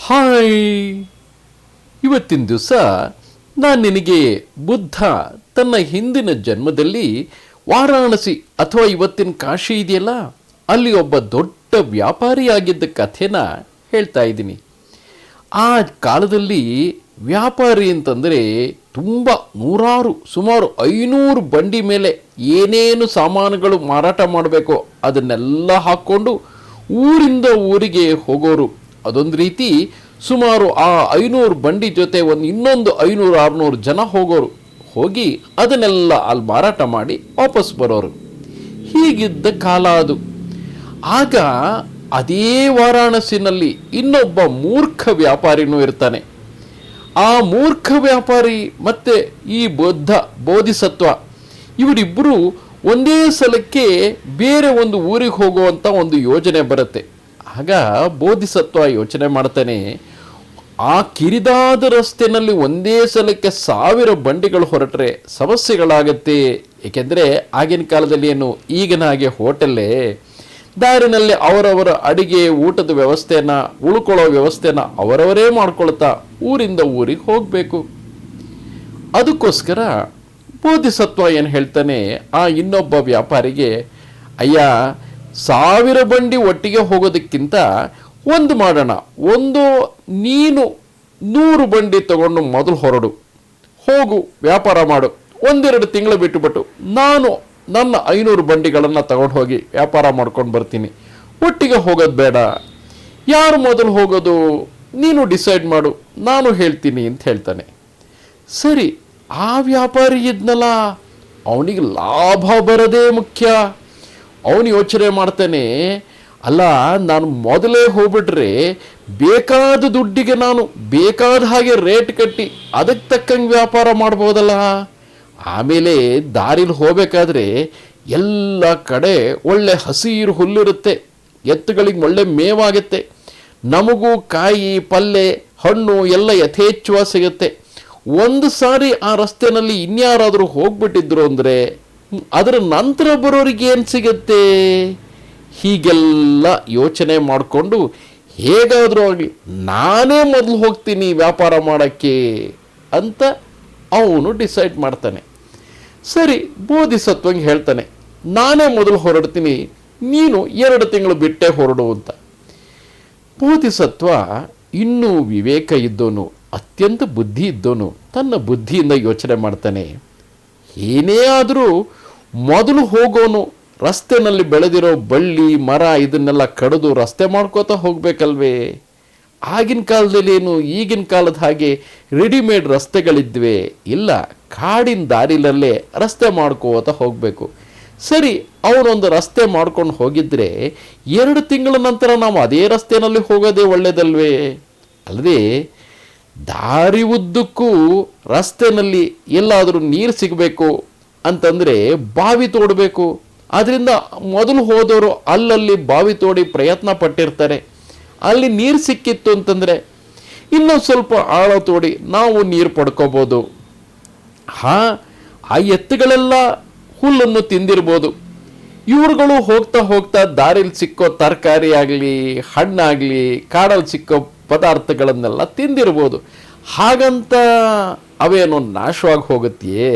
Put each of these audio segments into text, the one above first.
Hi, ಇವತ್ತಿನ ದಿವಸ ನಾನು ನಿನಗೆ ಬುದ್ಧ ತನ್ನ ಹಿಂದಿನ ಜನ್ಮದಲ್ಲಿ ವಾರಾಣಸಿ ಅಥವಾ ಇವತ್ತಿನ ಕಾಶಿ ಇದೆಯಲ್ಲ, ಅಲ್ಲಿ ಒಬ್ಬ ದೊಡ್ಡ ವ್ಯಾಪಾರಿಯಾಗಿದ್ದ ಕಥೆನ ಹೇಳ್ತಾ ಇದ್ದೀನಿ. ಆ ಕಾಲದಲ್ಲಿ ವ್ಯಾಪಾರಿ ಅಂತಂದರೆ ತುಂಬ ನೂರಾರು, ಸುಮಾರು 500 ಬಂಡಿ ಮೇಲೆ ಏನೇನು ಸಾಮಾನುಗಳು ಮಾರಾಟ ಮಾಡಬೇಕು ಅದನ್ನೆಲ್ಲ ಹಾಕ್ಕೊಂಡು ಊರಿಂದ ಊರಿಗೆ ಹೋಗೋರು. ಅದೊಂದು ರೀತಿ ಸುಮಾರು ಆ 500 ಬಂಡಿ ಜೊತೆ ಇನ್ನೊಂದು 500-600 ಜನ ಹೋಗೋರು. ಹೋಗಿ ಅದನ್ನೆಲ್ಲ ಅಲ್ಲಿ ಮಾರಾಟ ಮಾಡಿ ವಾಪಸ್ ಬರೋರು. ಹೀಗಿದ್ದ ಕಾಲ ಅದು. ಆಗ ಅದೇ ವಾರಾಣಸಿನಲ್ಲಿ ಇನ್ನೊಬ್ಬ ಮೂರ್ಖ ವ್ಯಾಪಾರಿನೂ ಇರ್ತಾನೆ. ಆ ಮೂರ್ಖ ವ್ಯಾಪಾರಿ ಮತ್ತು ಈ ಬೋಧಿಸತ್ವ ಇವರಿಬ್ಬರು ಒಂದೇ ಸಲಕ್ಕೆ ಬೇರೆ ಒಂದು ಊರಿಗೆ ಹೋಗುವಂಥ ಒಂದು ಯೋಜನೆ ಬರುತ್ತೆ. ಆಗ ಬೋಧಿಸತ್ವ ಯೋಚನೆ ಮಾಡ್ತಾನೆ, ಆ ಕಿರಿದಾದ ರಸ್ತೆಯಲ್ಲಿ ಒಂದೇ ಸಲಕ್ಕೆ 1000 ಬಂಡಿಗಳು ಹೊರಟ್ರೆ ಸಮಸ್ಯೆಗಳಾಗತ್ತೆ. ಏಕೆಂದರೆ ಆಗಿನ ಕಾಲದಲ್ಲಿ ಏನು ಈಗಿನ ಹಾಗೆ ಹೋಟೆಲ್ಲೇ, ದಾರಿನಲ್ಲಿ ಅವರವರ ಅಡಿಗೆ ಊಟದ ವ್ಯವಸ್ಥೆನ, ಉಳ್ಕೊಳ್ಳೋ ವ್ಯವಸ್ಥೆನ ಅವರವರೇ ಮಾಡ್ಕೊಳ್ತಾ ಊರಿಂದ ಊರಿಗೆ ಹೋಗಬೇಕು. ಅದಕ್ಕೋಸ್ಕರ ಬೋಧಿಸತ್ವ ಏನು ಹೇಳ್ತಾನೆ, ಆ ಇನ್ನೊಬ್ಬ ವ್ಯಾಪಾರಿಗೆ, ಅಯ್ಯ 1000 ಬಂಡಿ ಒಟ್ಟಿಗೆ ಹೋಗೋದಕ್ಕಿಂತ ಒಂದು ಮಾಡೋಣ, ನೀನು 100 ಬಂಡಿ ತಗೊಂಡು ಮೊದಲು ಹೊರಡು, ಹೋಗು ವ್ಯಾಪಾರ ಮಾಡು. 1-2 ತಿಂಗಳು ಬಿಟ್ಟುಬಿಟ್ಟು ನಾನು ನನ್ನ 500 ಬಂಡಿಗಳನ್ನು ತಗೊಂಡು ಹೋಗಿ ವ್ಯಾಪಾರ ಮಾಡ್ಕೊಂಡು ಬರ್ತೀನಿ. ಒಟ್ಟಿಗೆ ಹೋಗೋದು ಬೇಡ. ಯಾರು ಮೊದಲು ಹೋಗೋದು ನೀನು ಡಿಸೈಡ್ ಮಾಡು, ನಾನು ಹೇಳ್ತೀನಿ ಅಂತ ಹೇಳ್ತಾನೆ. ಸರಿ, ಆ ವ್ಯಾಪಾರಿ ಇದ್ನಲ್ಲ, ಅವನಿಗೆ ಲಾಭ ಬರೋದೇ ಮುಖ್ಯ. ಅವನು ಯೋಚನೆ ಮಾಡ್ತಾನೆ, ಅಲ್ಲ ನಾನು ಮೊದಲೇ ಹೋಗ್ಬಿಟ್ರೆ ಬೇಕಾದ ದುಡ್ಡಿಗೆ ನಾನು ಬೇಕಾದ ಹಾಗೆ ರೇಟ್ ಕಟ್ಟಿ ಅದಕ್ಕೆ ತಕ್ಕಂಗೆ ವ್ಯಾಪಾರ ಮಾಡ್ಬೋದಲ್ಲ. ಆಮೇಲೆ ದಾರಿಲಿ ಹೋಗಬೇಕಾದ್ರೆ ಎಲ್ಲ ಕಡೆ ಒಳ್ಳೆ ಹಸಿರು ಹುಲ್ಲಿರುತ್ತೆ, ಎತ್ತುಗಳಿಗೆ ಒಳ್ಳೆ ಮೇವಾಗುತ್ತೆ, ನಮಗೂ ಕಾಯಿ ಪಲ್ಯ ಹಣ್ಣು ಎಲ್ಲ ಯಥೇಚ್ಛವಾಗಿ ಸಿಗುತ್ತೆ. ಒಂದು ಸಾರಿ ಆ ರಸ್ತೆಯಲ್ಲಿ ಇನ್ಯಾರಾದರೂ ಹೋಗ್ಬಿಟ್ಟಿದ್ರು ಅಂದರೆ ಅದರ ನಂತರ ಬರೋರಿಗೆ ಏನು ಸಿಗತ್ತೆ? ಹೀಗೆಲ್ಲ ಯೋಚನೆ ಮಾಡಿಕೊಂಡು ಹೇಗಾದರೂ ಆಗಲಿ ನಾನೇ ಮೊದಲು ಹೋಗ್ತೀನಿ ವ್ಯಾಪಾರ ಮಾಡೋಕ್ಕೆ ಅಂತ ಅವನು ಡಿಸೈಡ್ ಮಾಡ್ತಾನೆ. ಸರಿ, ಬೋಧಿಸತ್ವಂಗೆ ಹೇಳ್ತಾನೆ, ನಾನೇ ಮೊದಲು ಹೊರಡ್ತೀನಿ, ನೀನು 2 ತಿಂಗಳು ಬಿಟ್ಟೇ ಹೊರಡು ಅಂತ. ಬೋಧಿಸತ್ವ ಇನ್ನೂ ವಿವೇಕ ಇದ್ದೋನು, ಅತ್ಯಂತ ಬುದ್ಧಿ ಇದ್ದೋನು, ತನ್ನ ಬುದ್ಧಿಯಿಂದ ಯೋಚನೆ ಮಾಡ್ತಾನೆ, ಏನೇ ಆದರೂ ಮೊದಲು ಹೋಗೋನು ರಸ್ತೆನಲ್ಲಿ ಬೆಳೆದಿರೋ ಬಳ್ಳಿ ಮರ ಇದನ್ನೆಲ್ಲ ಕಡಿದು ರಸ್ತೆ ಮಾಡ್ಕೋತಾ ಹೋಗ್ಬೇಕಲ್ವೇ? ಆಗಿನ ಕಾಲದಲ್ಲಿ ಏನು ಈಗಿನ ಕಾಲದ ಹಾಗೆ ರೆಡಿಮೇಡ್ ರಸ್ತೆಗಳಿದ್ವೆ? ಇಲ್ಲ, ಕಾಡಿನ ದಾರಿಲಲ್ಲೇ ರಸ್ತೆ ಮಾಡ್ಕೋತಾ ಹೋಗಬೇಕು. ಸರಿ, ಅವನೊಂದು ರಸ್ತೆ ಮಾಡ್ಕೊಂಡು ಹೋಗಿದ್ರೆ 2 ತಿಂಗಳ ನಂತರ ನಾವು ಅದೇ ರಸ್ತೆಯಲ್ಲಿ ಹೋಗೋದೇ ಒಳ್ಳೆಯದಲ್ವೇ? ಅಲ್ಲದೆ ದಾರಿ ಉದ್ದಕ್ಕೂ ರಸ್ತೆಯಲ್ಲಿ ಎಲ್ಲಾದರೂ ನೀರು ಸಿಗಬೇಕು ಅಂತಂದರೆ ಬಾವಿ ತೋಡಬೇಕು. ಆದ್ದರಿಂದ ಮೊದಲು ಹೋದವರು ಅಲ್ಲಲ್ಲಿ ಬಾವಿ ತೋಡಿ ಪ್ರಯತ್ನ ಪಟ್ಟಿರ್ತಾರೆ. ಅಲ್ಲಿ ನೀರು ಸಿಕ್ಕಿತ್ತು ಅಂತಂದರೆ ಇನ್ನೊಂದು ಸ್ವಲ್ಪ ಆಳ ತೋಡಿ ನಾವು ನೀರು ಪಡ್ಕೋಬೋದು. ಆ ಎತ್ತುಗಳೆಲ್ಲ ಹುಲ್ಲನ್ನು ತಿಂದಿರ್ಬೋದು. ಇವ್ರುಗಳು ಹೋಗ್ತಾ ಹೋಗ್ತಾ ದಾರಿಲಿ ಸಿಕ್ಕೋ ತರಕಾರಿ ಆಗಲಿ ಹಣ್ಣಾಗಲಿ ಕಾಡಲ್ಲಿ ಸಿಕ್ಕೋ ಪದಾರ್ಥಗಳನ್ನೆಲ್ಲ ತಿಂದಿರ್ಬೋದು. ಹಾಗಂತ ಅವೇನೋ ನಾಶವಾಗಿ ಹೋಗುತ್ತೆಯೇ?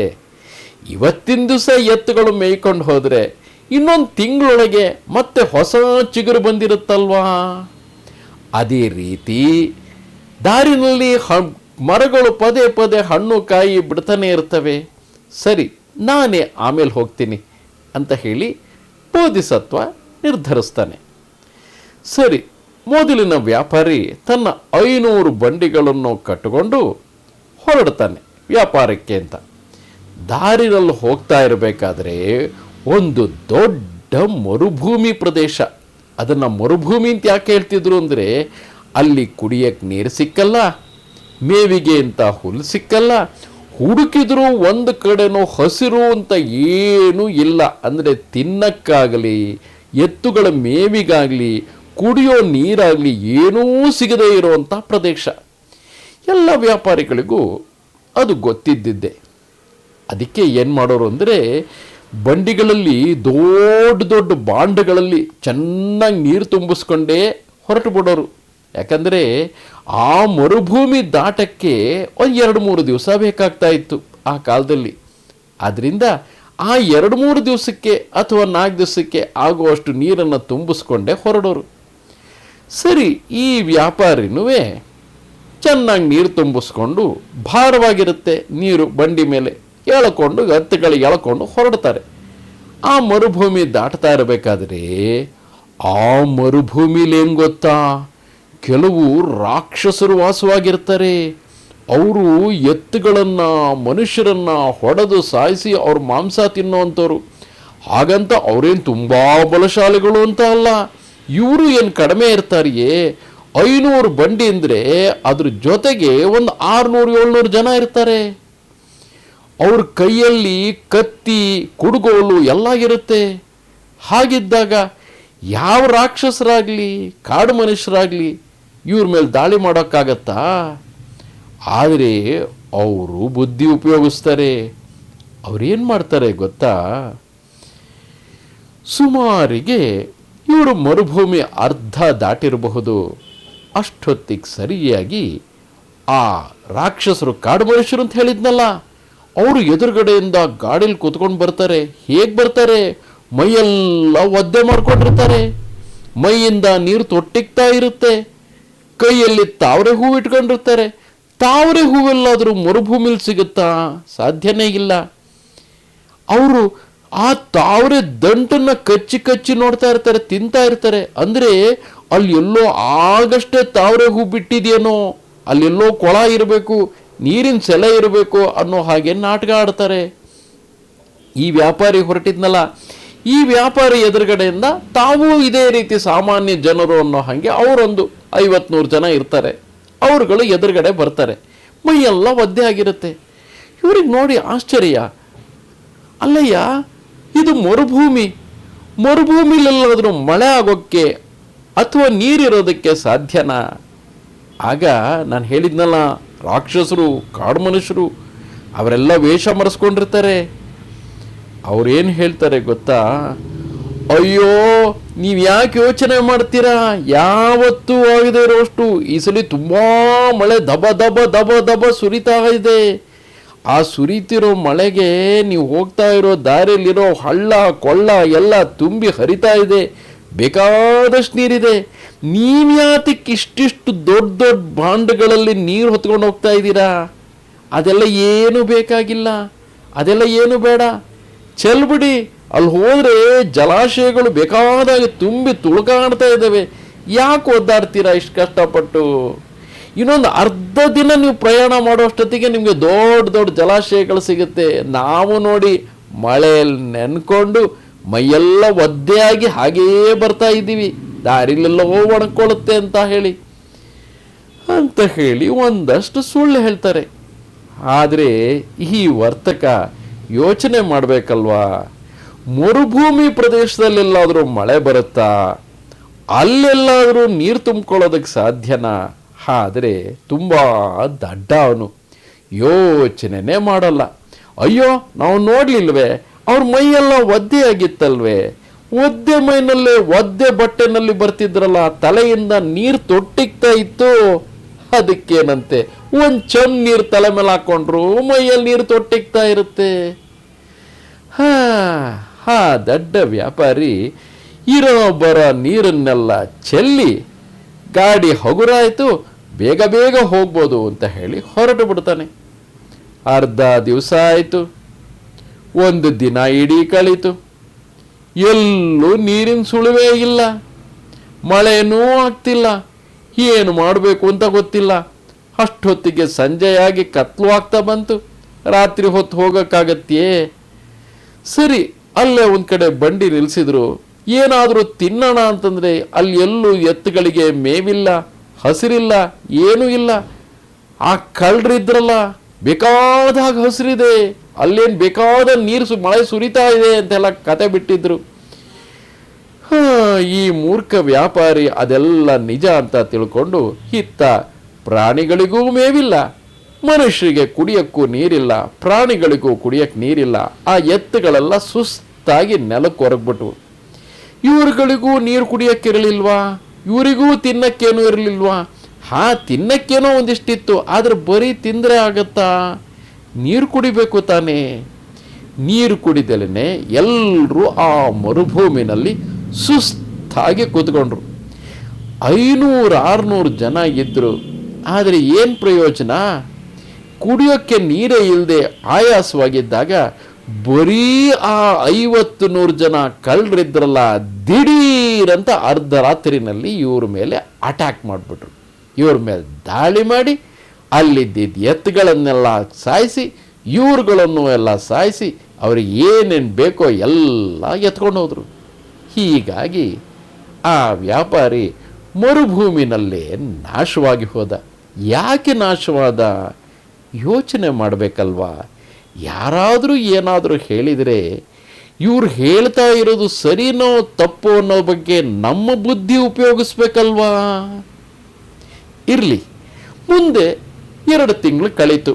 ಇವತ್ತಿನ ದಿವಸ ಎತ್ತುಗಳು ಮೇಯ್ಕೊಂಡು ಹೋದರೆ ಇನ್ನೊಂದು ತಿಂಗಳೊಳಗೆ ಮತ್ತೆ ಹೊಸ ಚಿಗುರು ಬಂದಿರುತ್ತಲ್ವಾ? ಅದೇ ರೀತಿ ದಾರಿನಲ್ಲಿ ಮರಗಳು ಪದೇ ಪದೇ ಹಣ್ಣು ಕಾಯಿ ಬಿಡ್ತಾನೆ ಇರ್ತವೆ. ಸರಿ, ನಾನೇ ಆಮೇಲೆ ಹೋಗ್ತೀನಿ ಅಂತ ಹೇಳಿ ಬೋಧಿಸತ್ವ ನಿರ್ಧರಿಸ್ತಾನೆ. ಸರಿ, ಮೊದಲಿನ ವ್ಯಾಪಾರಿ ತನ್ನ 500 ಬಂಡಿಗಳನ್ನು ಕಟ್ಟಿಕೊಂಡು ಹೊರಡ್ತಾನೆ ವ್ಯಾಪಾರಕ್ಕೆ ಅಂತ. ದಾರಿನಲ್ಲಿ ಹೋಗ್ತಾ ಇರಬೇಕಾದ್ರೆ ಒಂದು ದೊಡ್ಡ ಮರುಭೂಮಿ ಪ್ರದೇಶ. ಅದನ್ನು ಮರುಭೂಮಿ ಅಂತ ಯಾಕೆ ಹೇಳ್ತಿದ್ರು ಅಂದರೆ ಅಲ್ಲಿ ಕುಡಿಯೋಕ್ಕೆ ನೀರು ಸಿಕ್ಕಲ್ಲ, ಮೇವಿಗೆ ಅಂತ ಹುಲ್ಲು ಸಿಕ್ಕಲ್ಲ, ಹುಡುಕಿದ್ರೂ ಒಂದು ಕಡೆನೂ ಹಸಿರು ಅಂತ ಏನೂ ಇಲ್ಲ. ಅಂದರೆ ತಿನ್ನಕ್ಕಾಗಲಿ ಎತ್ತುಗಳ ಮೇವಿಗಾಗಲಿ ಕುಡಿಯೋ ನೀರಾಗಲಿ ಏನೂ ಸಿಗದೇ ಇರುವಂಥ ಪ್ರದೇಶ. ಎಲ್ಲ ವ್ಯಾಪಾರಿಗಳಿಗೂ ಅದು ಗೊತ್ತಿದ್ದಿದ್ದೆ. ಅದಕ್ಕೆ ಏನು ಮಾಡೋರು ಅಂದರೆ ಬಂಡಿಗಳಲ್ಲಿ ದೊಡ್ಡ ದೊಡ್ಡ ಬಾಂಡ್ಗಳಲ್ಲಿ ಚೆನ್ನಾಗಿ ನೀರು ತುಂಬಿಸ್ಕೊಂಡೇ ಹೊರಟು ಬಿಡೋರು. ಯಾಕಂದರೆ ಆ ಮರುಭೂಮಿ ದಾಟಕ್ಕೆ ಒಂದು 2-3 ದಿವಸ ಬೇಕಾಗ್ತಾ ಇತ್ತು ಆ ಕಾಲದಲ್ಲಿ. ಆದ್ದರಿಂದ ಆ 2-3 ದಿವಸಕ್ಕೆ ಅಥವಾ 4 ದಿವಸಕ್ಕೆ ಆಗುವಷ್ಟು ನೀರನ್ನು ತುಂಬಿಸ್ಕೊಂಡೇ ಹೊರಡೋರು. ಸರಿ, ಈ ವ್ಯಾಪಾರಿನೂ ಚೆನ್ನಾಗಿ ನೀರು ತುಂಬಿಸ್ಕೊಂಡು, ಭಾರವಾಗಿರುತ್ತೆ ನೀರು, ಬಂಡಿ ಮೇಲೆ ಎಳ್ಕೊಂಡು, ಎತ್ತುಗಳಿಗೆ ಎಳ್ಕೊಂಡು ಹೊರಡ್ತಾರೆ. ಆ ಮರುಭೂಮಿ ದಾಟ್ತಾ ಇರಬೇಕಾದ್ರೆ ಆ ಮರುಭೂಮಿಲಿ ಏನು ಗೊತ್ತಾ, ಕೆಲವು ರಾಕ್ಷಸರು ವಾಸವಾಗಿರ್ತಾರೆ. ಅವರು ಎತ್ತುಗಳನ್ನು, ಮನುಷ್ಯರನ್ನು ಹೊಡೆದು ಸಾಯಿಸಿ ಅವ್ರ ಮಾಂಸ ತಿನ್ನೋವಂಥವ್ರು. ಹಾಗಂತ ಅವರೇನು ತುಂಬ ಬಲಶಾಲಿಗಳು ಅಂತ ಅಲ್ಲ, ಇವರು ಏನು ಕಡಿಮೆ ಇರ್ತಾರೆಯೇ, 500 ಬಂಡಿ ಅಂದರೆ ಅದ್ರ ಜೊತೆಗೆ ಒಂದು 600-700 ಜನ ಇರ್ತಾರೆ. ಅವ್ರ ಕೈಯಲ್ಲಿ ಕತ್ತಿ, ಕುಡುಗೋಲು ಎಲ್ಲ ಇರುತ್ತೆ. ಹಾಗಿದ್ದಾಗ ಯಾವ ರಾಕ್ಷಸರಾಗಲಿ, ಕಾಡು ಮನುಷ್ಯರಾಗಲಿ ಇವ್ರ ಮೇಲೆ ದಾಳಿ ಮಾಡೋಕ್ಕಾಗತ್ತಾ? ಆದರೆ ಅವರು ಬುದ್ಧಿ ಉಪಯೋಗಿಸ್ತಾರೆ. ಅವ್ರೇನು ಮಾಡ್ತಾರೆ ಗೊತ್ತಾ, ಸುಮಾರಿಗೆ ಇವರು ಮರುಭೂಮಿ ಅರ್ಧ ದಾಟಿರಬಹುದು. ಅಷ್ಟೊತ್ತಿಗೆ ಸರಿಯಾಗಿ ಆ ರಾಕ್ಷಸರು, ಕಾಡು ಮನುಷ್ಯರು ಅಂತ ಹೇಳಿದ್ನಲ್ಲ, ಅವರು ಎದುರುಗಡೆಯಿಂದ ಗಾಡೀಲಿ ಕೂತ್ಕೊಂಡು ಬರ್ತಾರೆ. ಹೇಗೆ ಬರ್ತಾರೆ? ಮೈಯೆಲ್ಲ ಒದ್ದೆ ಮಾಡ್ಕೊಂಡಿರ್ತಾರೆ, ಮೈಯಿಂದ ನೀರು ತೊಟ್ಟಿಗ್ತಾ ಇರುತ್ತೆ, ಕೈಯಲ್ಲಿ ತಾವರೆ ಹೂವು ಇಟ್ಕೊಂಡಿರ್ತಾರೆ. ತಾವರೆ ಹೂವೆಲ್ಲಾದರೂ ಮರುಭೂಮಿಲಿ ಸಿಗುತ್ತಾ? ಸಾಧ್ಯನೇ ಇಲ್ಲ. ಅವರು ಆ ತಾವರೆ ದಂಟನ್ನು ಕಚ್ಚಿ ಕಚ್ಚಿ ನೋಡ್ತಾ ಇರ್ತಾರೆ, ತಿಂತಾ ಇರ್ತಾರೆ. ಅಂದರೆ ಅಲ್ಲಿ ಎಲ್ಲೋ ಆಗಷ್ಟೇ ತಾವರೆ ಹೂ ಬಿಟ್ಟಿದೆಯೇನೋ, ಅಲ್ಲೆಲ್ಲೋ ಕೊಳ ಇರಬೇಕು, ನೀರಿನ ಸೆಲೆ ಇರಬೇಕು ಅನ್ನೋ ಹಾಗೆ ನಾಟಕ ಆಡ್ತಾರೆ. ಈ ವ್ಯಾಪಾರಿ ಹೊರಟಿದ್ನಲ್ಲ, ಈ ವ್ಯಾಪಾರಿ ಎದುರುಗಡೆಯಿಂದ ತಾವೂ ಇದೇ ರೀತಿ ಸಾಮಾನ್ಯ ಜನರು ಅನ್ನೋ ಹಾಗೆ ಅವರೊಂದು 50-100 ಜನ ಇರ್ತಾರೆ. ಅವರುಗಳು ಎದುರುಗಡೆ ಬರ್ತಾರೆ, ಮೈಯೆಲ್ಲ ಒದ್ದೆ ಆಗಿರುತ್ತೆ. ಇವ್ರಿಗೆ ನೋಡಿ ಆಶ್ಚರ್ಯ, ಅಲ್ಲಯ್ಯ ಇದು ಮರುಭೂಮಿ, ಮರುಭೂಮಿಲೆಲ್ಲಾದರೂ ಮಳೆ ಆಗೋಕ್ಕೆ ಅಥವಾ ನೀರಿರೋದಕ್ಕೆ ಸಾಧ್ಯನಾ? ಆಗ ನಾನು ಹೇಳಿದ್ನಲ್ಲ, ರಾಕ್ಷಸರು, ಕಾಡು ಮನುಷ್ಯರು ಅವರೆಲ್ಲ ವೇಷ ಮರೆಸ್ಕೊಂಡಿರ್ತಾರೆ. ಅವ್ರೇನು ಹೇಳ್ತಾರೆ ಗೊತ್ತಾ, ಅಯ್ಯೋ ನೀವು ಯಾಕೆ ಯೋಚನೆ ಮಾಡ್ತೀರಾ, ಯಾವತ್ತೂ ಆಗದೆ ಇರೋಷ್ಟು ಈ ಸಲ ತುಂಬ ಮಳೆ ದಬ ದಬ ದಬ ದಬ ಸುರಿತಾ ಇದೆ. ಆ ಸುರಿತಿರೋ ಮಳೆಗೆ ನೀವು ಹೋಗ್ತಾ ಇರೋ ದಾರಿಯಲ್ಲಿರೋ ಹಳ್ಳ ಕೊಳ್ಳ ಎಲ್ಲ ತುಂಬಿ ಹರಿತಾ ಇದೆ, ಬೇಕಾದಷ್ಟು ನೀರಿದೆ. ನೀವ್ಯಾತಕ್ಕೆ ಇಷ್ಟಿಷ್ಟು ದೊಡ್ಡ ದೊಡ್ಡ ಬಾಂಡ್ಗಳಲ್ಲಿ ನೀರು ಹೊತ್ಕೊಂಡು ಹೋಗ್ತಾ ಇದ್ದೀರಾ? ಅದೆಲ್ಲ ಏನು ಬೇಕಾಗಿಲ್ಲ, ಅದೆಲ್ಲ ಏನು ಬೇಡ, ಚೆಲ್ಬಿಡಿ. ಅಲ್ಲಿ ಹೋದರೆ ಜಲಾಶಯಗಳು ಬೇಕಾದಾಗ ತುಂಬಿ ತುಳುಕಾಡ್ತಾ ಇದ್ದಾವೆ, ಯಾಕೆ ಒದ್ದಾಡ್ತೀರಾ ಇಷ್ಟು ಕಷ್ಟಪಟ್ಟು? ಇನ್ನೊಂದು ಅರ್ಧ ದಿನ ನೀವು ಪ್ರಯಾಣ ಮಾಡೋಷ್ಟೊತ್ತಿಗೆ ನಿಮಗೆ ದೊಡ್ಡ ದೊಡ್ಡ ಜಲಾಶಯಗಳು ಸಿಗುತ್ತೆ. ನಾವು ನೋಡಿ ಮಳೆಯಲ್ಲಿ ನೆನ್ಕೊಂಡು ಮೈಯೆಲ್ಲ ಒದ್ದೆಯಾಗಿ ಹಾಗೇ ಬರ್ತಾ ಇದ್ದೀವಿ, ದಾರಿಲೆಲ್ಲೋ ಒಣಕೊಳ್ಳುತ್ತೆ ಅಂತ ಹೇಳಿ ಒಂದಷ್ಟು ಸುಳ್ಳು ಹೇಳ್ತಾರೆ. ಆದರೆ ಈ ವರ್ತಕ ಯೋಚನೆ ಮಾಡಬೇಕಲ್ವಾ, ಮರುಭೂಮಿ ಪ್ರದೇಶದಲ್ಲೆಲ್ಲಾದರೂ ಮಳೆ ಬರುತ್ತಾ, ಅಲ್ಲೆಲ್ಲಾದರೂ ನೀರು ತುಂಬಿಕೊಳ್ಳೋದಕ್ಕೆ ಸಾಧ್ಯನಾ? ಆದರೆ ತುಂಬ ದಡ್ಡ ಅವನು, ಯೋಚನೆನೇ ಮಾಡಲ್ಲ. ಅಯ್ಯೋ ನಾವು ನೋಡಲಿಲ್ವೇ, ಅವ್ರ ಮೈಯೆಲ್ಲ ಒದ್ದೆ ಆಗಿತ್ತಲ್ವೇ, ಒದ್ದೆ ಮೈನಲ್ಲೇ ಒದ್ದೆ ಬಟ್ಟೆನಲ್ಲಿ ಬರ್ತಿದ್ರಲ್ಲ, ತಲೆಯಿಂದ ನೀರು ತೊಟ್ಟಿಗ್ತಾ ಇತ್ತು, ಅದಕ್ಕೇನಂತೆ ಒಂದು ಚಮ್ ನೀರು ತಲೆ ಮೇಲೆ ಹಾಕೊಂಡ್ರು ಮೈಯಲ್ಲಿ ನೀರು ತೊಟ್ಟಿಗ್ತಾ ಇರುತ್ತೆ. ಹಾ ದಡ್ಡ ವ್ಯಾಪಾರಿ ಇರೋ ಬರೋ ನೀರನ್ನೆಲ್ಲ ಚೆಲ್ಲಿ ಗಾಡಿ ಹಗುರಾಯಿತು, ಬೇಗ ಬೇಗ ಹೋಗ್ಬೋದು ಅಂತ ಹೇಳಿ ಹೊರಟು ಬಿಡ್ತಾನೆ. ಅರ್ಧ ದಿವಸ ಆಯಿತು, ಒಂದು ದಿನ ಇಡೀ ಕಳೀತು, ಎಲ್ಲೂ ನೀರಿನ ಸುಳುವೇ ಇಲ್ಲ, ಮಳೆನೂ ಆಗ್ತಿಲ್ಲ, ಏನು ಮಾಡಬೇಕು ಅಂತ ಗೊತ್ತಿಲ್ಲ. ಅಷ್ಟೊತ್ತಿಗೆ ಸಂಜೆಯಾಗಿ ಕತ್ಲು ಆಗ್ತಾ ಬಂತು, ರಾತ್ರಿ ಹೊತ್ತು ಹೋಗೋಕ್ಕಾಗತ್ತೆಯೇ? ಸರಿ, ಅಲ್ಲೇ ಒಂದು ಕಡೆ ಬಂಡಿ ನಿಲ್ಲಿಸಿದ್ರು. ಏನಾದರೂ ತಿನ್ನೋಣ ಅಂತಂದರೆ ಅಲ್ಲಿ ಎಲ್ಲೂ ಎತ್ತುಗಳಿಗೆ ಮೇವಿಲ್ಲ, ಹಸಿರಿಲ್ಲ, ಏನೂ ಇಲ್ಲ. ಆ ಕಳ್ಳರಿದ್ರಲ್ಲ, ಬೇಕಾದಾಗ ಹಸಿರಿದೆ, ಅಲ್ಲೇನು ಬೇಕಾದ ನೀರು ಮಳೆ ಸುರಿತಾ ಇದೆ ಅಂತೆಲ್ಲ ಕತೆ ಬಿಟ್ಟಿದ್ರು. ಈ ಮೂರ್ಖ ವ್ಯಾಪಾರಿ ಅದೆಲ್ಲ ನಿಜ ಅಂತ ತಿಳ್ಕೊಂಡು, ಇತ್ತ ಪ್ರಾಣಿಗಳಿಗೂ ಮೇವಿಲ್ಲ, ಮನುಷ್ಯರಿಗೆ ಕುಡಿಯೋಕ್ಕೂ ನೀರಿಲ್ಲ, ಪ್ರಾಣಿಗಳಿಗೂ ಕುಡಿಯೋಕ್ಕೆ ನೀರಿಲ್ಲ. ಆ ಎತ್ತುಗಳೆಲ್ಲ ಸುಸ್ತಾಗಿ ನೆಲಕ್ಕೆ ಹೊರಗ್ಬಿಟ್ವು. ಇವ್ರುಗಳಿಗೂ ನೀರು ಕುಡಿಯೋಕ್ಕಿರಲಿಲ್ವಾ? ಇವರಿಗೂ ತಿನ್ನಕ್ಕೇನೂ ಇರಲಿಲ್ವಾ? ತಿನ್ನಕ್ಕೇನೋ ಒಂದಿಷ್ಟಿತ್ತು, ಆದರೆ ಬರೀ ತಿಂದರೆ ಆಗತ್ತಾ? ನೀರು ಕುಡಿಬೇಕು ತಾನೇ. ನೀರು ಕುಡಿದಲೇ ಎಲ್ಲರೂ ಆ ಮರುಭೂಮಿನಲ್ಲಿ ಸುಸ್ತಾಗಿ ಕೂತ್ಕೊಂಡ್ರು. 500-600 ಜನ ಇದ್ದರು. ಆದರೆ ಏನು ಪ್ರಯೋಜನ? ಕುಡಿಯೋಕ್ಕೆ ನೀರೇ ಇಲ್ಲದೆ ಆಯಾಸವಾಗಿದ್ದಾಗ ಬರೀ ಆ 50-100 ಜನ ಕಳ್ಳರಿದ್ರಲ್ಲ, ದಿಢೀರಂತ ಅರ್ಧ ರಾತ್ರಿನಲ್ಲಿ ಇವ್ರ ಮೇಲೆ ಅಟ್ಯಾಕ್ ಮಾಡಿಬಿಟ್ರು. ಇವ್ರ ಮೇಲೆ ದಾಳಿ ಮಾಡಿ ಅಲ್ಲಿದ್ದಿದ್ದ ಎತ್ತುಗಳನ್ನೆಲ್ಲ ಸಾಯಿಸಿ, ಇವ್ರುಗಳನ್ನು ಎಲ್ಲ ಸಾಯಿಸಿ, ಅವ್ರಿಗೆ ಏನೇನು ಬೇಕೋ ಎಲ್ಲ ಎತ್ಕೊಂಡು ಹೋದರು. ಹೀಗಾಗಿ ಆ ವ್ಯಾಪಾರಿ ಮರುಭೂಮಿನಲ್ಲೇ ನಾಶವಾಗಿ ಹೋದ. ಯಾಕೆ ನಾಶವಾದ? ಯೋಚನೆ ಮಾಡಬೇಕಲ್ವಾ? ಯಾರಾದರೂ ಏನಾದರೂ ಹೇಳಿದರೆ ಇವ್ರು ಹೇಳ್ತಾ ಇರೋದು ಸರಿನೋ ತಪ್ಪೋ ಅನ್ನೋ ಬಗ್ಗೆ ನಮ್ಮ ಬುದ್ಧಿ ಉಪಯೋಗಿಸ್ಬೇಕಲ್ವಾ? ಇರಲಿ, ಮುಂದೆ 2 ತಿಂಗಳು ಕಳೀತು.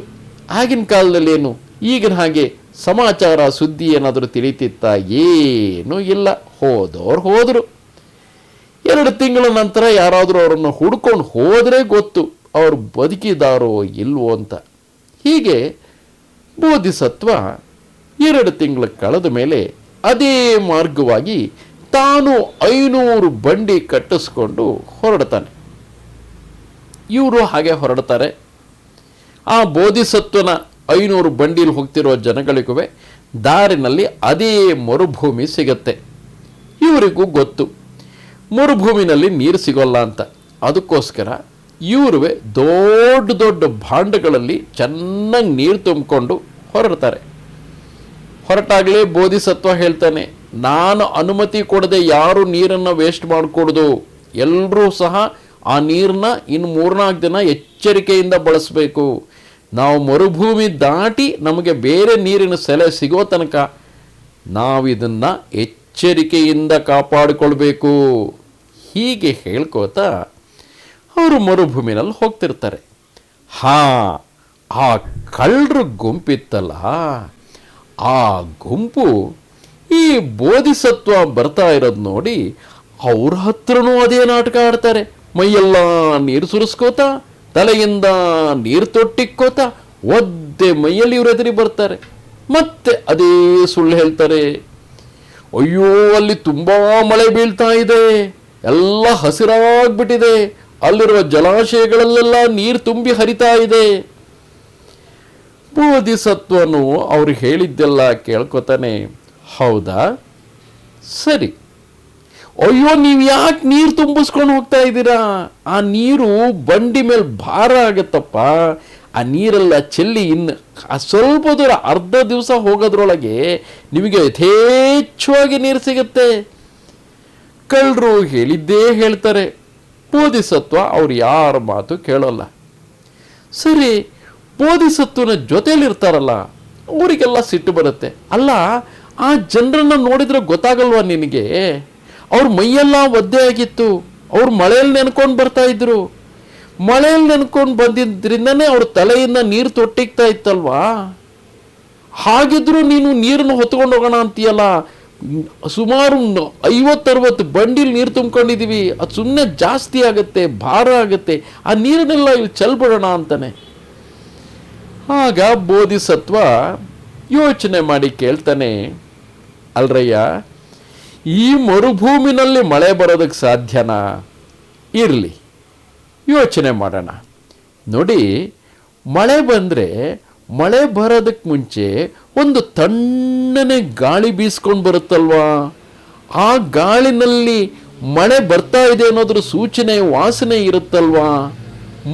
ಆಗಿನ ಕಾಲದಲ್ಲಿ ಏನು ಈಗಿನ ಹಾಗೆ ಸಮಾಚಾರ ಸುದ್ದಿ ಏನಾದರೂ ತಿಳಿತಿತ್ತ? ಏನೂ ಇಲ್ಲ. ಹೋದವ್ರು ಹೋದರು. 2 ತಿಂಗಳ ನಂತರ ಯಾರಾದರೂ ಅವರನ್ನು ಹುಡ್ಕೊಂಡು ಹೋದರೆ ಗೊತ್ತು ಅವರು ಬದುಕಿದಾರೋ ಇಲ್ವೋ ಅಂತ. ಹೀಗೆ ಬೋಧಿಸತ್ವ 2 ತಿಂಗಳು ಕಳೆದ ಮೇಲೆ ಅದೇ ಮಾರ್ಗವಾಗಿ ತಾನು 500 ಬಂಡಿ ಕಟ್ಟಿಸ್ಕೊಂಡು ಹೊರಡ್ತಾನೆ. ಇವರು ಹಾಗೆ ಹೊರಡ್ತಾರೆ. ಆ ಬೋಧಿಸತ್ವನ 500 ಬಂಡಿಲಿ ಹೋಗ್ತಿರೋ ಜನಗಳಿಗೂ ದಾರಿನಲ್ಲಿ ಅದೇ ಮರುಭೂಮಿ ಸಿಗತ್ತೆ. ಇವರಿಗೂ ಗೊತ್ತು ಮರುಭೂಮಿನಲ್ಲಿ ನೀರು ಸಿಗೋಲ್ಲ ಅಂತ. ಅದಕ್ಕೋಸ್ಕರ ಇವರುವೆ ದೊಡ್ಡ ದೊಡ್ಡ ಭಾಂಡಗಳಲ್ಲಿ ಚೆನ್ನಾಗಿ ನೀರು ತುಂಬಿಕೊಂಡು ಹೊರಡ್ತಾರೆ. ಹೊರಟಾಗಲೇ ಬೋಧಿಸತ್ವ ಹೇಳ್ತಾನೆ, ನಾನು ಅನುಮತಿ ಕೊಡದೆ ಯಾರು ನೀರನ್ನು ವೇಸ್ಟ್ ಮಾಡಿಕೊಡೋದು. ಎಲ್ಲರೂ ಸಹ ಆ ನೀರನ್ನ ಇನ್ನು 3-4 ದಿನ ಎಚ್ಚರಿಕೆಯಿಂದ ಬಳಸಬೇಕು. ನಾವು ಮರುಭೂಮಿ ದಾಟಿ ನಮಗೆ ಬೇರೆ ನೀರಿನ ಸೆಲೆ ಸಿಗೋ ತನಕ ನಾವಿದನ್ನು ಎಚ್ಚರಿಕೆಯಿಂದ ಕಾಪಾಡಿಕೊಳ್ಬೇಕು. ಹೀಗೆ ಹೇಳ್ಕೋತಾ ಅವರು ಮರುಭೂಮಿನಲ್ಲಿ ಹೋಗ್ತಿರ್ತಾರೆ. ಆ ಕಳ್ಳರ ಗುಂಪಿತ್ತಲ್ಲ, ಆ ಗುಂಪು ಈ ಬೋಧಿಸತ್ವ ಬರ್ತಾ ಇರೋದು ನೋಡಿ ಅವ್ರ ಹತ್ರನೂ ಅದೇ ನಾಟಕ ಆಡ್ತಾರೆ. ಮೈಯೆಲ್ಲ ನೀರು ಸುರಿಸ್ಕೋತಾ, ತಲೆಯಿಂದ ನೀರು ತೊಟ್ಟಿಕ್ಕೋತಾ ಒದ್ದೆ ಮೈಯಲ್ಲಿ ಇವ್ರ ಎದುರಿ ಬರ್ತಾರೆ. ಮತ್ತೆ ಅದೇ ಸುಳ್ಳು ಹೇಳ್ತಾರೆ. ಅಯ್ಯೋ, ಅಲ್ಲಿ ತುಂಬ ಮಳೆ ಬೀಳ್ತಾ ಇದೆ, ಎಲ್ಲ ಹಸಿರಾಗ್ಬಿಟ್ಟಿದೆ, ಅಲ್ಲಿರುವ ಜಲಾಶಯಗಳಲ್ಲೆಲ್ಲ ನೀರು ತುಂಬಿ ಹರಿತಾ ಇದೆ. ಬೋಧಿಸತ್ವನು ಅವ್ರು ಹೇಳಿದ್ದೆಲ್ಲ ಕೇಳ್ಕೊತಾನೆ, ಹೌದಾ, ಸರಿ. ಅಯ್ಯೋ, ನೀವು ಯಾಕೆ ನೀರು ತುಂಬಿಸ್ಕೊಂಡು ಹೋಗ್ತಾ ಇದ್ದೀರಾ? ಆ ನೀರು ಬಂಡಿ ಮೇಲೆ ಭಾರ ಆಗತ್ತಪ್ಪ. ಆ ನೀರೆಲ್ಲ ಚೆಲ್ಲಿ ಇನ್ನು ಸ್ವಲ್ಪ ದೂರ ಅರ್ಧ ದಿವಸ ಹೋಗೋದ್ರೊಳಗೆ ನಿಮಗೆ ಯಥೇಚ್ಛವಾಗಿ ನೀರು ಸಿಗುತ್ತೆ. ಕಳ್ಳರು ಹೇಳಿದ್ದೇ ಹೇಳ್ತಾರೆ. ಬೋಧಿಸತ್ವ ಅವ್ರು ಯಾರ ಮಾತು ಕೇಳೋಲ್ಲ. ಸರಿ, ಬೋಧಿಸತ್ವನ ಜೊತೆಯಲ್ಲಿರ್ತಾರಲ್ಲ ಅವರಿಗೆಲ್ಲ ಸಿಟ್ಟು ಬರುತ್ತೆ. ಅಲ್ಲ, ಆ ಜನರನ್ನು ನೋಡಿದ್ರೆ ಗೊತ್ತಾಗಲ್ವಾ ನಿನಗೆ? ಅವ್ರ ಮೈಯೆಲ್ಲ ಒದ್ದೆ ಆಗಿತ್ತು, ಅವ್ರು ಮಳೆಯಲ್ಲಿ ನೆನ್ಕೊಂಡು ಬರ್ತಾ ಇದ್ರು. ಮಳೆಯಲ್ಲಿ ನೆನ್ಕೊಂಡು ಬಂದಿದ್ದರಿಂದನೇ ಅವ್ರ ತಲೆಯಿಂದ ನೀರು ತೊಟ್ಟಿಗ್ತಾ ಇತ್ತಲ್ವಾ? ಹಾಗಿದ್ರು ನೀನು ನೀರನ್ನು ಹೊತ್ಕೊಂಡು ಹೋಗೋಣ ಅಂತೀಯಲ್ಲ. ಸುಮಾರು 50-60 ಬಂಡಿಲ್ ನೀರು ತುಂಬ್ಕೊಂಡಿದ್ದೀವಿ, ಅದು ಸುಮ್ಮನೆ ಜಾಸ್ತಿ ಆಗುತ್ತೆ, ಭಾರ ಆಗುತ್ತೆ, ಆ ನೀರನ್ನೆಲ್ಲ ಇಲ್ಲಿ ಚೆಲ್ಬಿಡೋಣ ಅಂತಾನೆ. ಆಗ ಬೋಧಿಸತ್ವ ಯೋಚನೆ ಮಾಡಿ ಕೇಳ್ತಾನೆ, ಅಲ್ರಯ್ಯ, ಈ ಮರುಭೂಮಿನಲ್ಲಿ ಮಳೆ ಬರೋದಕ್ಕೆ ಸಾಧ್ಯನಾ? ಇರಲಿ, ಯೋಚನೆ ಮಾಡೋಣ. ನೋಡಿ, ಮಳೆ ಬಂದರೆ ಮಳೆ ಬರೋದಕ್ಕೆ ಮುಂಚೆ ಒಂದು ತಣ್ಣನೆ ಗಾಳಿ ಬೀಸ್ಕೊಂಡು ಬರುತ್ತಲ್ವಾ? ಆ ಗಾಳಿನಲ್ಲಿ ಮಳೆ ಬರ್ತಾ ಇದೆ ಅನ್ನೋದ್ರ ಸೂಚನೆ, ವಾಸನೆ ಇರುತ್ತಲ್ವಾ?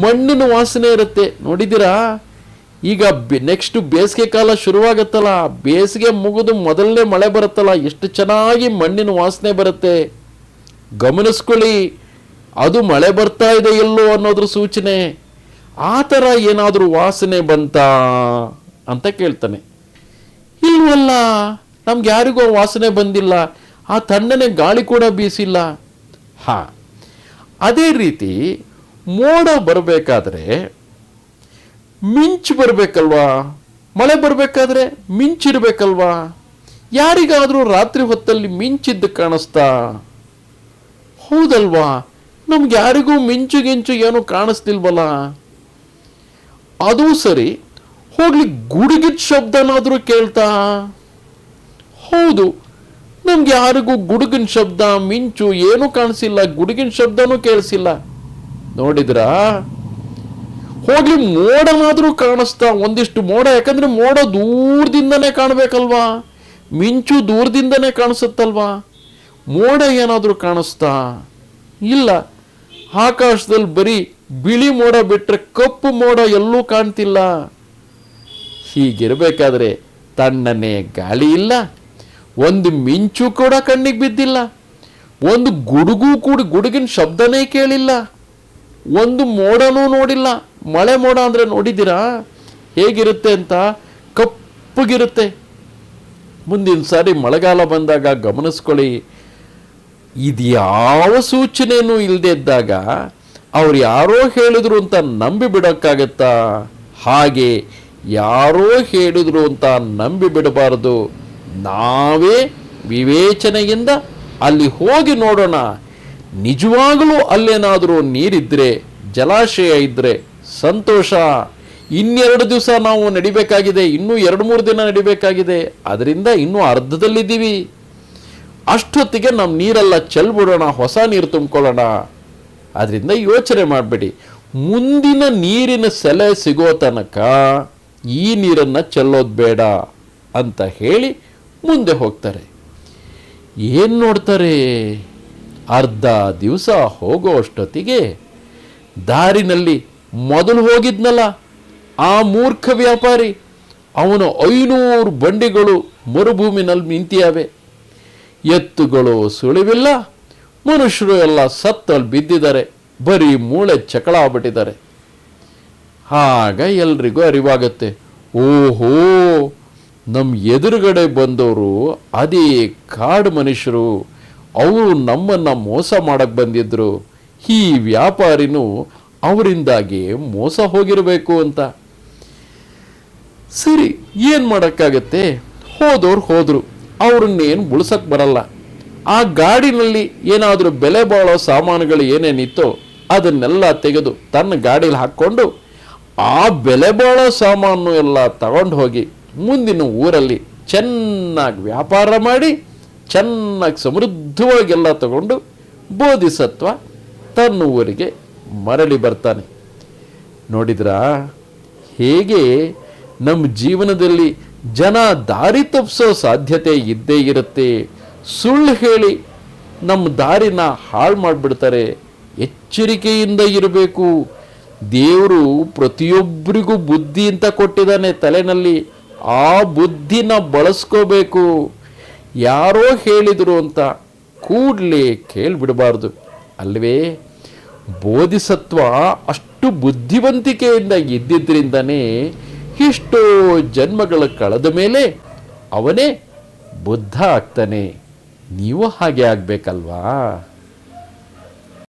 ಮಣ್ಣಿನ ವಾಸನೆ ಇರುತ್ತೆ, ನೋಡಿದ್ದೀರಾ? ಈಗ ನೆಕ್ಸ್ಟ್ ಬೇಸಿಗೆ ಕಾಲ ಶುರುವಾಗತ್ತಲ್ಲ, ಬೇಸಿಗೆ ಮುಗಿದು ಮೊದಲನೇ ಮಳೆ ಬರುತ್ತಲ್ಲ, ಎಷ್ಟು ಚೆನ್ನಾಗಿ ಮಣ್ಣಿನ ವಾಸನೆ ಬರುತ್ತೆ. ಗಮನಿಸ್ಕೊಳ್ಳಿ, ಅದು ಮಳೆ ಬರ್ತಾ ಇದೆ ಎಲ್ಲೋ ಅನ್ನೋದ್ರ ಸೂಚನೆ. ಆ ಥರ ಏನಾದರೂ ವಾಸನೆ ಬಂತಾ ಅಂತ ಕೇಳ್ತಾನೆ. ಇಲ್ವಲ್ಲ, ನಮ್ಗೆ ಯಾರಿಗೂ ವಾಸನೆ ಬಂದಿಲ್ಲ, ಆ ತಣ್ಣನೆ ಗಾಳಿ ಕೂಡ ಬೀಸಿಲ್ಲ. ಅದೇ ರೀತಿ ಮೋಡ ಬರಬೇಕಾದ್ರೆ ಮಿಂಚು ಬರಬೇಕಲ್ವಾ? ಮಳೆ ಬರಬೇಕಾದ್ರೆ ಮಿಂಚಿರ್ಬೇಕಲ್ವಾ? ಯಾರಿಗಾದರೂ ರಾತ್ರಿ ಹೊತ್ತಲ್ಲಿ ಮಿಂಚಿದ್ದು ಕಾಣಿಸ್ತಾ? ಹೌದಲ್ವಾ? ನಮ್ಗೆ ಯಾರಿಗೂ ಮಿಂಚು ಗಿಂಚು ಏನು ಕಾಣಿಸ್ತಿಲ್ವಲ್ಲ. ಅದು ಸರಿ, ಹೋಗ್ಲಿ ಗುಡುಗಿದ ಶಬ್ದನಾದ್ರೂ ಕೇಳ್ತಾ? ಹೌದು, ನಮ್ಗೆ ಯಾರಿಗೂ ಗುಡುಗಿನ ಶಬ್ದ ಮಿಂಚು ಏನೂ ಕಾಣಿಸಿಲ್ಲ, ಗುಡುಗಿನ ಶಬ್ದನೂ ಕೇಳಿಸಿಲ್ಲ. ನೋಡಿದ್ರಾ? ಹೋಗ್ಲಿ ಮೋಡನಾದ್ರೂ ಕಾಣಿಸ್ತಾ? ಒಂದಿಷ್ಟು ಮೋಡ, ಯಾಕಂದ್ರೆ ಮೋಡ ದೂರದಿಂದನೇ ಕಾಣಬೇಕಲ್ವಾ, ಮಿಂಚು ದೂರದಿಂದನೇ ಕಾಣಿಸುತ್ತಲ್ವಾ. ಮೋಡ ಏನಾದರೂ ಕಾಣಿಸ್ತಾ? ಇಲ್ಲ. ಆಕಾಶದಲ್ಲಿ ಬರೀ ಬಿಳಿ ಮೋಡ ಬಿಟ್ರೆ ಕಪ್ಪು ಮೋಡ ಎಲ್ಲೂ ಕಾಣ್ತಿಲ್ಲ. ಹೀಗಿರಬೇಕಾದ್ರೆ ತಣ್ಣನೆ ಗಾಳಿ ಇಲ್ಲ, ಒಂದು ಮಿಂಚು ಕೂಡ ಕಣ್ಣಿಗೆ ಬಿದ್ದಿಲ್ಲ, ಒಂದು ಗುಡುಗು ಕೂಡ ಗುಡುಗಿನ ಶಬ್ದನೇ ಕೇಳಿಲ್ಲ, ಒಂದು ಮೋಡನೂ ನೋಡಿಲ್ಲ. ಮಳೆ ಮೋಡ ಅಂದರೆ ನೋಡಿದ್ದೀರಾ ಹೇಗಿರುತ್ತೆ ಅಂತ? ಕಪ್ಪಗಿರುತ್ತೆ. ಮುಂದಿನ ಸಾರಿ ಮಳೆಗಾಲ ಬಂದಾಗ ಗಮನಿಸ್ಕೊಳ್ಳಿ, ಇದ್ಯಾವ ಸೂಚನೆಯೂ ಇಲ್ಲದೆ ಇದ್ದಾಗ ಅವ್ರು ಯಾರೋ ಹೇಳಿದ್ರು ಅಂತ ನಂಬಿ ಬಿಡೋಕ್ಕಾಗತ್ತಾ? ಹಾಗೆ ಯಾರೋ ಹೇಳಿದ್ರು ಅಂತ ನಂಬಿ ಬಿಡಬಾರದು. ನಾವೇ ವಿವೇಚನೆಯಿಂದ ಅಲ್ಲಿ ಹೋಗಿ ನೋಡೋಣ. ನಿಜವಾಗಲೂ ಅಲ್ಲೇನಾದರೂ ನೀರಿದ್ರೆ, ಜಲಾಶಯ ಇದ್ರೆ ಸಂತೋಷ. 2 ದಿವಸ ನಾವು ನಡಿಬೇಕಾಗಿದೆ, ಇನ್ನೂ 2-3 ದಿನ ನಡಿಬೇಕಾಗಿದೆ, ಅದರಿಂದ ಇನ್ನೂ ಅರ್ಧದಲ್ಲಿದ್ದೀವಿ. ಅಷ್ಟೊತ್ತಿಗೆ ನಮ್ಮ ನೀರೆಲ್ಲ ಚೆಲ್ಬಿಡೋಣ, ಹೊಸ ನೀರು ತುಂಬಿಕೊಳ್ಳೋಣ. ಅದರಿಂದ ಯೋಚನೆ ಮಾಡಬೇಡಿ, ಮುಂದಿನ ನೀರಿನ ಸೆಲೆ ಸಿಗೋ ತನಕ ಈ ನೀರನ್ನು ಚೆಲ್ಲೋದು ಬೇಡ ಅಂತ ಹೇಳಿ ಮುಂದೆ ಹೋಗ್ತಾರೆ. ಏನು ನೋಡ್ತಾರೆ? ಅರ್ಧ ದಿವಸ ಹೋಗೋ ಅಷ್ಟೊತ್ತಿಗೆ ದಾರಿನಲ್ಲಿ ಮೊದಲು ಹೋಗಿದ್ನಲ್ಲ ಆ ಮೂರ್ಖ ವ್ಯಾಪಾರಿ, ಅವನು 500 ಬಂಡಿಗಳು ಮರುಭೂಮಿನಲ್ಲಿ ನಿಂತಿಯಾವೆ. ಎತ್ತುಗಳು ಸುಳಿವಿಲ್ಲ, ಮನುಷ್ಯರು ಎಲ್ಲ ಸತ್ತಲ್ಲಿ ಬಿದ್ದಿದ್ದಾರೆ, ಬರೀ ಮೂಳೆ ಚಕಳಾಗ್ಬಿಟ್ಟಿದ್ದಾರೆ. ಆಗ ಎಲ್ರಿಗೂ ಅರಿವಾಗುತ್ತೆ, ಓಹೋ, ನಮ್ಮ ಎದುರುಗಡೆ ಬಂದವರು ಅದೇ ಕಾಡು ಮನುಷ್ಯರು, ಅವರು ನಮ್ಮನ್ನು ಮೋಸ ಮಾಡಕ್ಕೆ ಬಂದಿದ್ರು. ಈ ವ್ಯಾಪಾರಿನೂ ಅವರಿಂದಾಗಿ ಮೋಸ ಹೋಗಿರಬೇಕು ಅಂತ. ಸರಿ, ಏನು ಮಾಡೋಕ್ಕಾಗತ್ತೆ? ಹೋದವ್ರು ಹೋದರು, ಅವ್ರನ್ನೇನು ಉಳ್ಸಕ್ಕೆ ಬರಲ್ಲ. ಆ ಗಾಡಿನಲ್ಲಿ ಏನಾದರೂ ಬೆಲೆ ಬಾಳೋ ಸಾಮಾನುಗಳು ಏನೇನಿತ್ತೋ ಅದನ್ನೆಲ್ಲ ತೆಗೆದು ತನ್ನ ಗಾಡೀಲಿ ಹಾಕ್ಕೊಂಡು ಆ ಬೆಲೆ ಬಾಳೋ ಸಾಮಾನು ಎಲ್ಲ ತಗೊಂಡು ಹೋಗಿ ಮುಂದಿನ ಊರಲ್ಲಿ ಚೆನ್ನಾಗಿ ವ್ಯಾಪಾರ ಮಾಡಿ ಚೆನ್ನಾಗಿ ಸಮೃದ್ಧವಾಗೆಲ್ಲ ತಗೊಂಡು ಬೋಧಿಸತ್ವ ತನ್ನ ಊರಿಗೆ ಮರಳಿ ಬರ್ತಾನೆ. ನೋಡಿದ್ರಾ ಹೇಗೆ ನಮ್ಮ ಜೀವನದಲ್ಲಿ ಜನ ದಾರಿ ತಪ್ಪಿಸೋ ಸಾಧ್ಯತೆ ಇದ್ದೇ ಇರುತ್ತೆ. ಸುಳ್ಳು ಹೇಳಿ ನಮ್ಮ ದಾರಿನ ಹಾಳು ಮಾಡಿಬಿಡ್ತಾರೆ. ಎಚ್ಚರಿಕೆಯಿಂದ ಇರಬೇಕು. ದೇವರು ಪ್ರತಿಯೊಬ್ಬರಿಗೂ ಬುದ್ಧಿ ಅಂತ ಕೊಟ್ಟಿದ್ದಾನೆ ತಲೆನಲ್ಲಿ, ಆ ಬುದ್ಧಿನ ಬಳಸ್ಕೋಬೇಕು. ಯಾರೋ ಹೇಳಿದರು ಅಂತ ಕೂಡಲೇ ಕೇಳಿಬಿಡಬಾರ್ದು ಅಲ್ವೇ? ಬೋಧಿಸತ್ವ ಅಷ್ಟು ಬುದ್ಧಿವಂತಿಕೆಯಿಂದ ಇದ್ದಿದ್ದರಿಂದನೇ ಎಷ್ಟೋ ಜನ್ಮಗಳ ಕಳೆದ ಮೇಲೆ ಅವನೇ ಬುದ್ಧ ಆಗ್ತಾನೆ. ನೀವು ಹಾಗೆ ಆಗಬೇಕಲ್ವಾ?